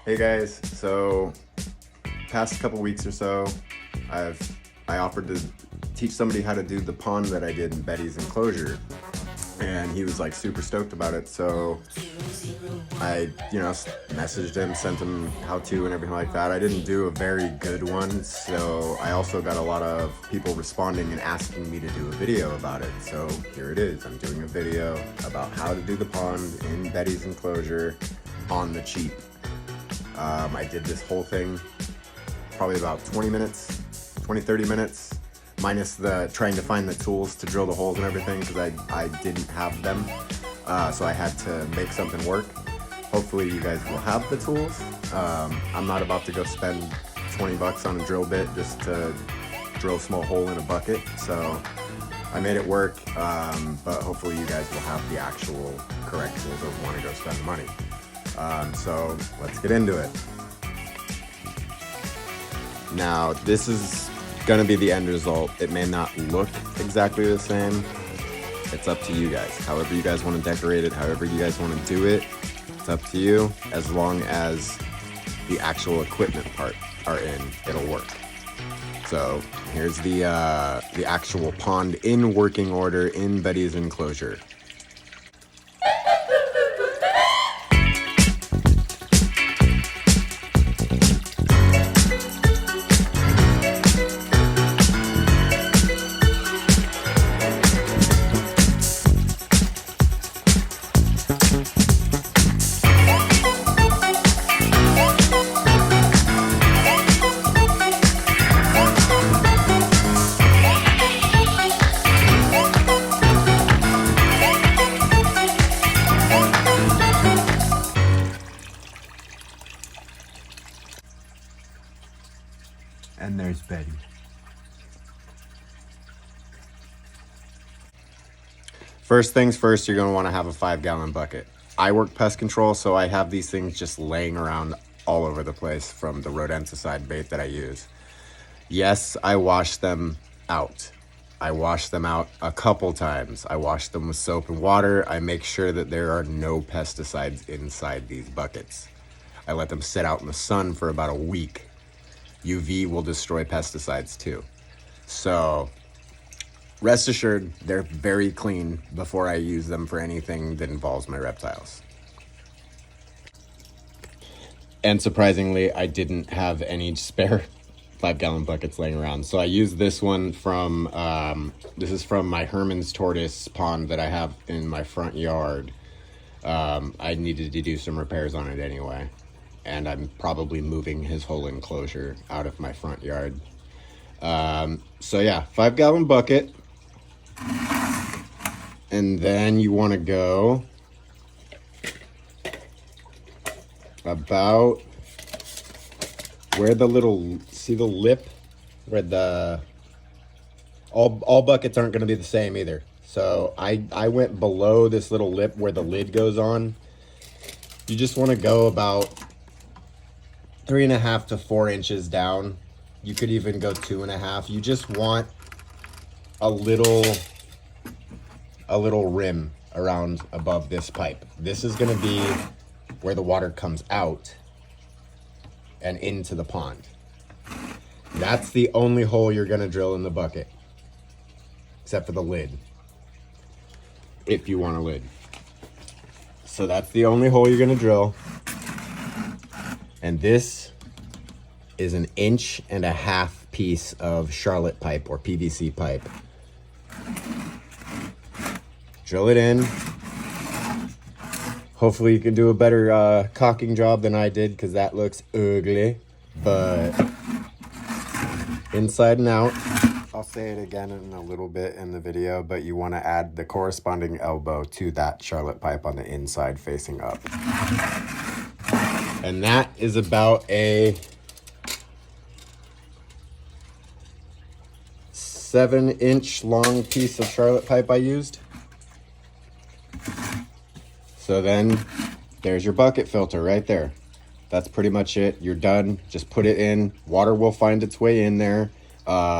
Hey guys, so past couple weeks or so, I offered to teach somebody how to do the pond that I did in Betty's enclosure, and he was like super stoked about it. So I, messaged him, sent him how to and everything like that. I didn't do a very good one, so I also got a lot of people responding and asking me to do a video about it. So here it is. I'm doing a video about how to do the pond in Betty's enclosure on the cheap. I did this whole thing probably about 20 minutes, 30 minutes, minus the trying to find the tools to drill the holes and everything, because I didn't have them. So I had to make something work. Hopefully you guys will have the tools. I'm not about to go spend 20 bucks on a drill bit just to drill a small hole in a bucket. So I made it work, but hopefully you guys will have the actual correct tools or want to go spend money. So let's get into it. Now, this is gonna be the end result. It may not look exactly the same. It's up to you guys. However you guys want to decorate it, however you guys want to do it, it's up to you. As long as the actual equipment part are in, it'll work. So here's the actual pond in working order in Betty's enclosure. And there's Betty. First things first, you're going to want to have a 5-gallon bucket. I work pest control, so I have these things just laying around all over the place from the rodenticide bait that I use. Yes, I wash them out. I wash them out a couple times. I wash them with soap and water. I make sure that there are no pesticides inside these buckets. I let them sit out in the sun for about a week. UV will destroy pesticides too. So rest assured, they're very clean before I use them for anything that involves my reptiles. And surprisingly, I didn't have any spare 5-gallon buckets laying around. So I used this one from, this is from my Herman's tortoise pond that I have in my front yard. I needed to do some repairs on it anyway. And I'm probably moving his whole enclosure out of my front yard. So yeah, 5-gallon bucket. And then you want to go about where the little, see the lip? Where the, all buckets aren't going to be the same either. So I went below this little lip where the lid goes on. You just want to go about 3.5 to 4 inches down. You could even go 2.5. You just want a little rim around above this pipe. This is going to be where the water comes out and into the pond. That's the only hole you're going to drill in the bucket, except for the lid, if you want a lid. So that's the only hole you're going to drill. And this is an 1.5 inch piece of Charlotte pipe or PVC pipe. Drill it in. Hopefully you can do a better caulking job than I did, because that looks ugly. But inside and out. I'll say it again in a little bit in the video, but you want to add the corresponding elbow to that Charlotte pipe on the inside facing up. And that is about a 7-inch long piece of Charlotte pipe I used. So then there's your bucket filter right there. That's pretty much it. You're done. Just put it in. Water will find its way in there.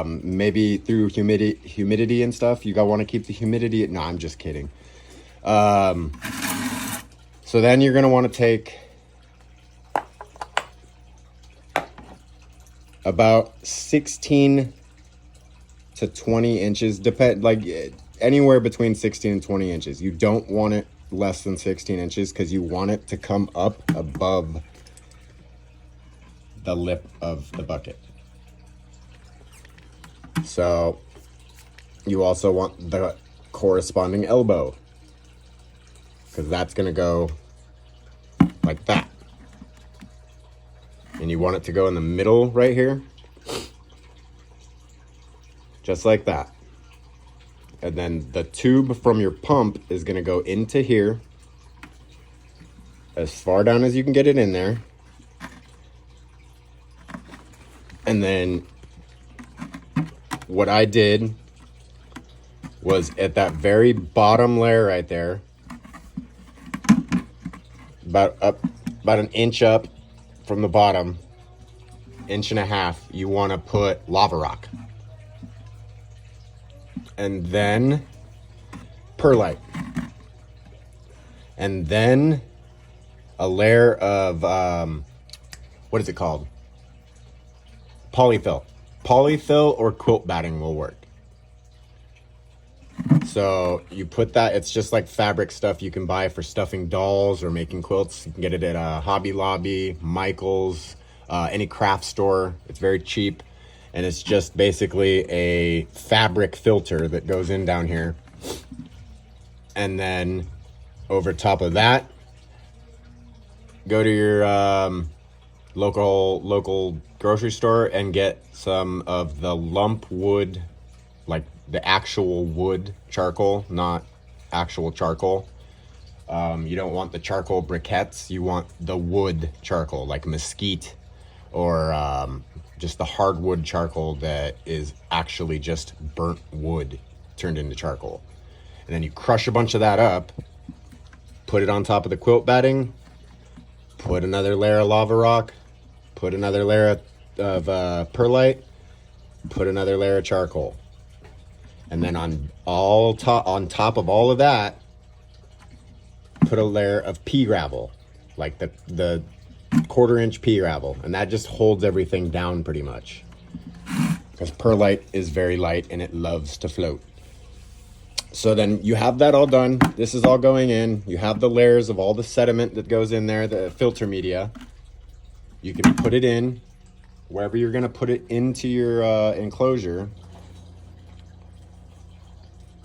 Maybe through humidity and stuff. You want to keep the humidity. No, I'm just kidding. So then you're going to want to take about 16 to 20 inches, like anywhere between 16 and 20 inches. You don't want it less than 16 inches because you want it to come up above the lip of the bucket. So you also want the corresponding elbow, because that's going to go like that. And you want it to go in the middle right here, just like that. And then the tube from your pump is going to go into here, as far down as you can get it in there. And then what I did was at that very bottom layer right there, about an inch up from the bottom, 1.5 inches, you want to put lava rock. And then perlite. And then a layer of, what is it called? Polyfill. Polyfill or quilt batting will work. So you put that, it's just like fabric stuff you can buy for stuffing dolls or making quilts. You can get it at Hobby Lobby, Michael's, any craft store. It's very cheap. And it's just basically a fabric filter that goes in down here. And then over top of that, go to your local grocery store and get some of the lump wood, like the actual wood charcoal, not actual charcoal. You don't want the charcoal briquettes. You want the wood charcoal, like mesquite or just the hardwood charcoal that is actually just burnt wood turned into charcoal. And then you crush a bunch of that up, put it on top of the quilt batting, put another layer of lava rock, put another layer of perlite, put another layer of charcoal. And then on top of all of that, put a layer of pea gravel, like the 1/4 inch pea gravel. And that just holds everything down pretty much, because perlite is very light and it loves to float. So then you have that all done. This is all going in. You have the layers of all the sediment that goes in there, the filter media. You can put it in wherever you're going to put it into your enclosure.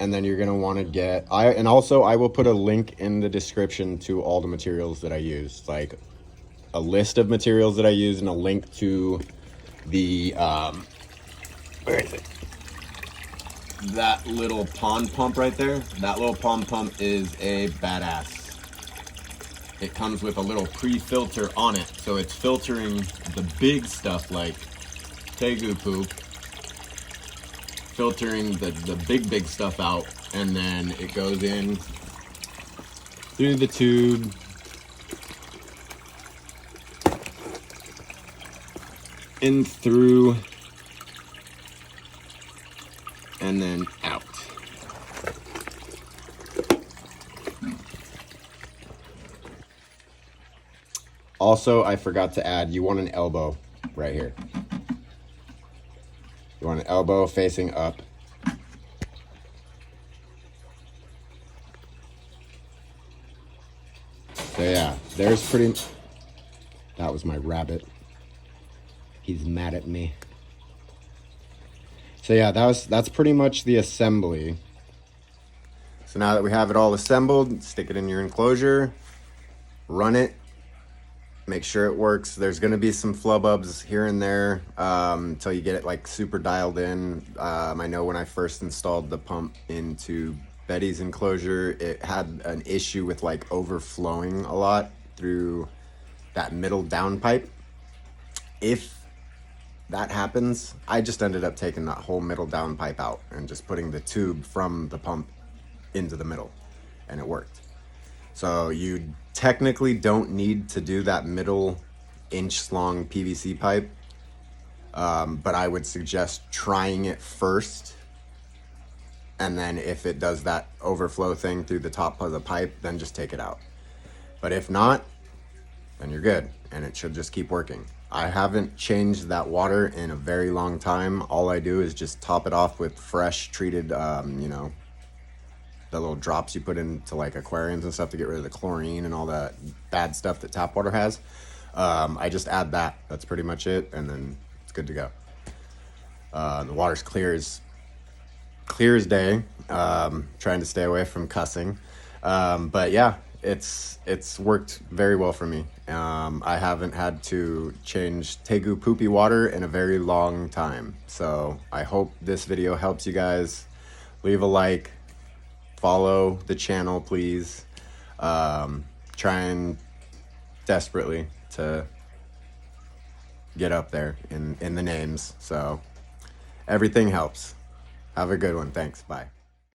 And then you're going to want to get, I will put a link in the description to all the materials that I use, like a list of materials that I use and a link to the, where is it? That little pond pump right there. That little pond pump is a badass. It comes with a little pre-filter on it, so it's filtering the big stuff like tegu poop, filtering the big stuff out, and then it goes in through the tube, in through, and then out. Also, I forgot to add, you want an elbow right here. You want an elbow facing up. So yeah, there's pretty, that was my rabbit. He's mad at me. So yeah, that's pretty much the assembly. So now that we have it all assembled, stick it in your enclosure, run it, make sure it works. There's gonna be some flububs here and there until you get it like super dialed in. I know when I first installed the pump into Betty's enclosure, it had an issue with like overflowing a lot through that middle downpipe. If that happens, I just ended up taking that whole middle downpipe out and just putting the tube from the pump into the middle, and it worked. So you technically don't need to do that middle inch long PVC pipe, but I would suggest trying it first, and then if it does that overflow thing through the top of the pipe, then just take it out. But if not, then you're good, and it should just keep working. I haven't changed that water in a very long time. All I do is just top it off with fresh treated, you know, the little drops you put into like aquariums and stuff to get rid of the chlorine and all that bad stuff that tap water has. I just add that. That's pretty much it, and then it's good to go. The water's clear as day. Trying to stay away from cussing, but yeah, it's worked very well for me. I haven't had to change Tegu poopy water in a very long time. So I hope this video helps you guys. Leave a like, follow the channel, please. Trying desperately to get up there in the names. So everything helps. Have a good one. Thanks. Bye.